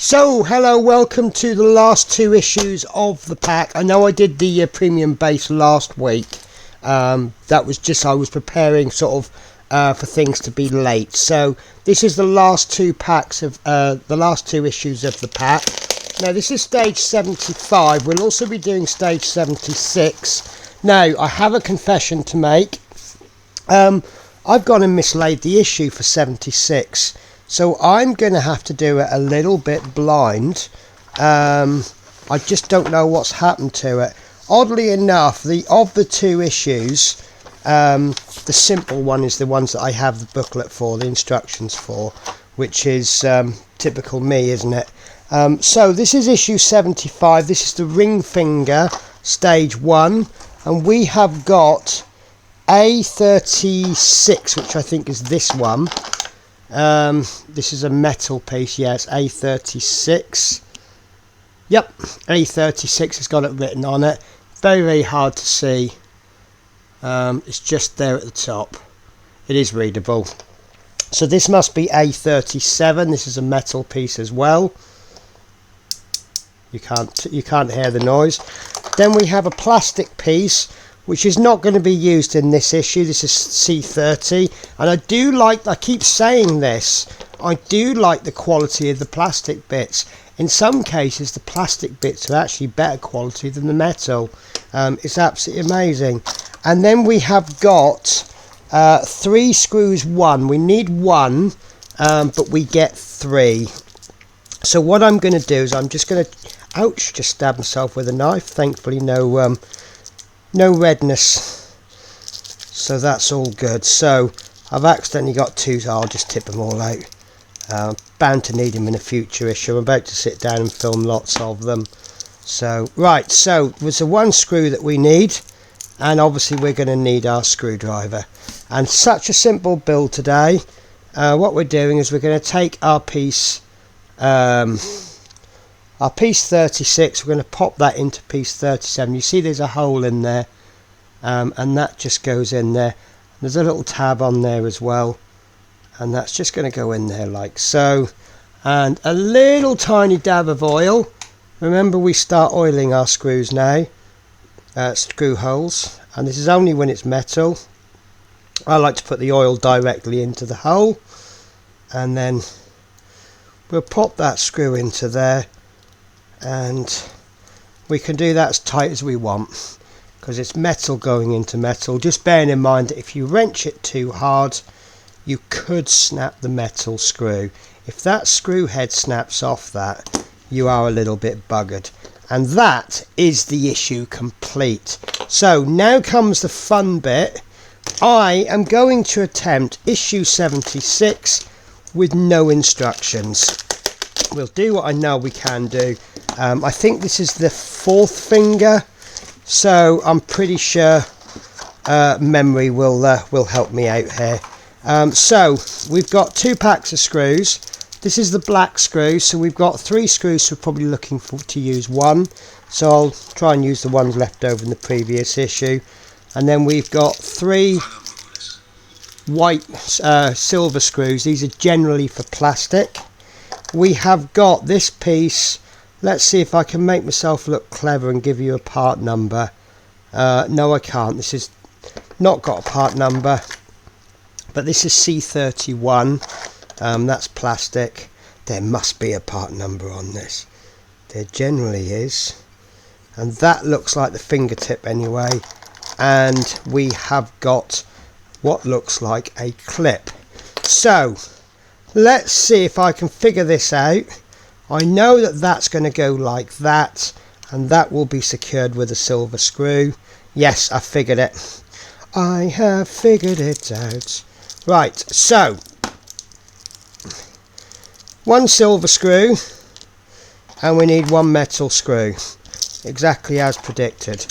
So, hello, welcome to the last two issues of the pack. I know I did the premium base last week. That was just, I was preparing sort of for things to be late. So, this is the last two packs of, the last two issues of the pack. Now, this is stage 75. We'll also be doing stage 76. Now, I have a confession to make. I've gone and mislaid the issue for 76. So I'm going to have to do it a little bit blind. I just don't know what's happened to it. Oddly enough, of the two issues, the simple one is the ones that I have the booklet for, the instructions for, which is typical me, isn't it? So this is issue 75. This is the ring finger, stage 1. And we have got A36, which I think is this one. This is a metal piece. Yes, A36. Yep, A36 has got it written on it. Very, very hard to see. It's just there at the top. It is readable. So this must be A37. This is a metal piece as well. You can't hear the noise. Then we have a plastic piece, which is not going to be used in this issue. This is C30, and I do like, I keep saying this, I do like the quality of the plastic bits. In some cases the plastic bits are actually better quality than the metal. It's absolutely amazing. And then we have got 3 screws, 1. We need 1, but we get 3. So what I'm going to do is I'm just going to, ouch, just stab myself with a knife. Thankfully no redness, so that's all good. So I've accidentally got 2, so I'll just tip them all out. Bound to need them in a future issue. I'm about to sit down and film lots of them. So right, so there's the 1 screw that we need, and obviously we're going to need our screwdriver. And such a simple build today. What we're doing is we're going to take our piece 36, we're going to pop that into piece 37. You see there's a hole in there, and that just goes in there. There's a little tab on there as well, and that's just going to go in there like so. And a little tiny dab of oil. Remember, we start oiling our screws now, screw holes, and this is only when it's metal. I like to put the oil directly into the hole, and then we'll pop that screw into there. And we can do that as tight as we want, because it's metal going into metal. Just bearing in mind that if you wrench it too hard, you could snap the metal screw. If that screw head snaps off that, you are a little bit buggered. And that is the issue complete. So now comes the fun bit. I am going to attempt issue 76 with no instructions. We'll do what I know we can do. I think this is the 4th finger, so I'm pretty sure memory will help me out here. So we've got 2 packs of screws. This is the black screw, so we've got 3 screws, so we're probably looking to use 1. So I'll try and use the ones left over in the previous issue. And then we've got 3 white silver screws. These are generally for plastic. We have got this piece. Let's see if I can make myself look clever and give you a part number. No, I can't. This is not got a part number, but this is C31. That's plastic. There must be a part number on this. There generally is, and that looks like the fingertip anyway. And we have got what looks like a clip. So let's see if I can figure this out. I know that that's going to go like that, and that will be secured with a silver screw. Yes, I figured it. I have figured it out. Right, so 1 silver screw, and we need 1 metal screw. Exactly as predicted.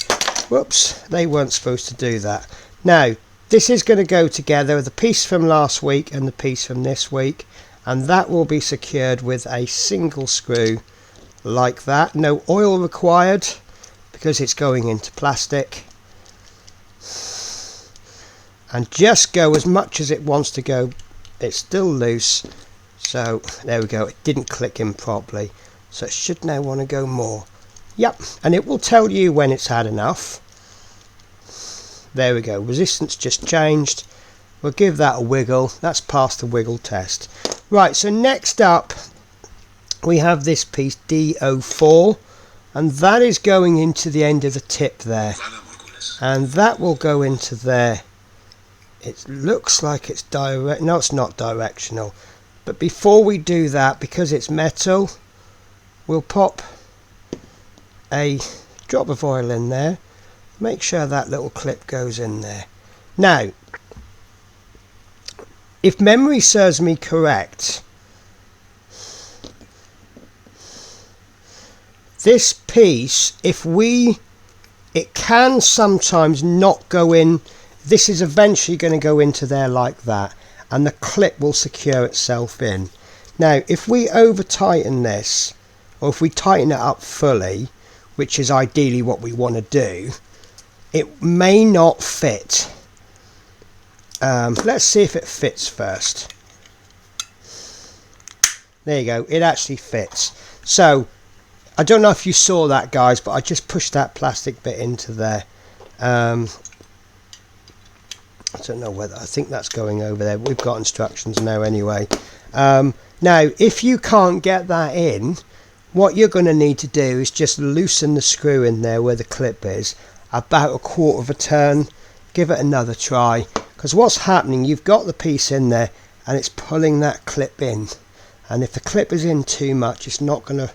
Whoops, they weren't supposed to do that. Now, this is going to go together, the piece from last week and the piece from this week, and that will be secured with a single screw like that. No oil required because it's going into plastic. And just go as much as it wants to go. It's still loose, so So there we go, it didn't click in properly, so it should now want to go more. Yep, and it will tell you when it's had enough. There we go, resistance just changed. We'll give that a wiggle. That's passed the wiggle test. Right, so next up we have this piece D04, and that is going into the end of the tip there, and that will go into there. It looks like it's direct. No, it's not directional. But before we do that, because it's metal, we'll pop a drop of oil in there. Make sure that little clip goes in there. Now, if memory serves me correct, this piece, it can sometimes not go in. This is eventually going to go into there like that, and the clip will secure itself in. Now, if we over tighten this, or if we tighten it up fully, which is ideally what we want to do, it may not fit. Let's see if it fits first. There you go, it actually fits. So I don't know if you saw that, guys, but I just pushed that plastic bit into there. I don't know whether, I think that's going over there. We've got instructions now anyway. Now if you can't get that in, what you're going to need to do is just loosen the screw in there where the clip is about a quarter of a turn. Give it another try, because what's happening, you've got the piece in there and it's pulling that clip in, and if the clip is in too much, it's not going to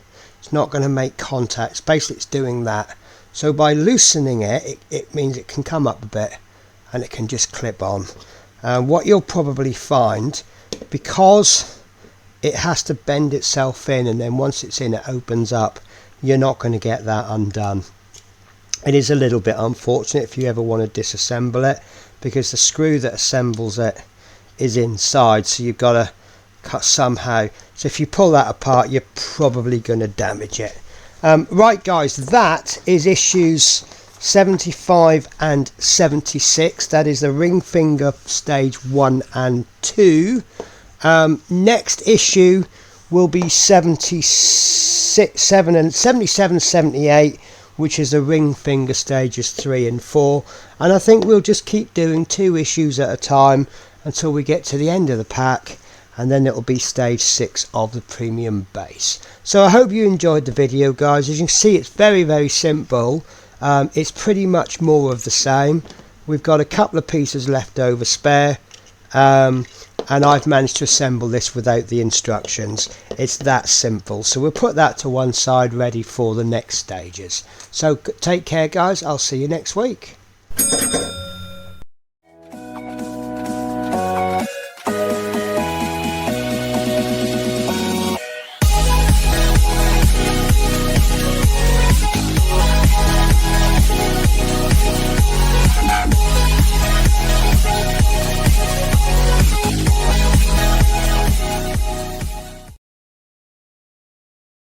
make contact. Basically it's doing that. So by loosening it means it can come up a bit and it can just clip on. What you'll probably find, because it has to bend itself in, and then once it's in it opens up, you're not going to get that undone. It is a little bit unfortunate if you ever want to disassemble it, because the screw that assembles it is inside, so you've got to cut somehow. So if you pull that apart, you're probably going to damage it. Right guys, that is issues 75 and 76. That is the ring finger stage 1 and 2. Next issue will be 77 78, which is the ring finger stages 3 and 4, and I think we'll just keep doing 2 issues at a time until we get to the end of the pack, and then it'll be stage 6 of the premium base. So I hope you enjoyed the video, guys. As you can see, it's very simple. It's pretty much more of the same. We've got a couple of pieces left over spare, and I've managed to assemble this without the instructions. It's that simple. So we'll put that to one side, ready for the next stages. So take care, guys. I'll see you next week.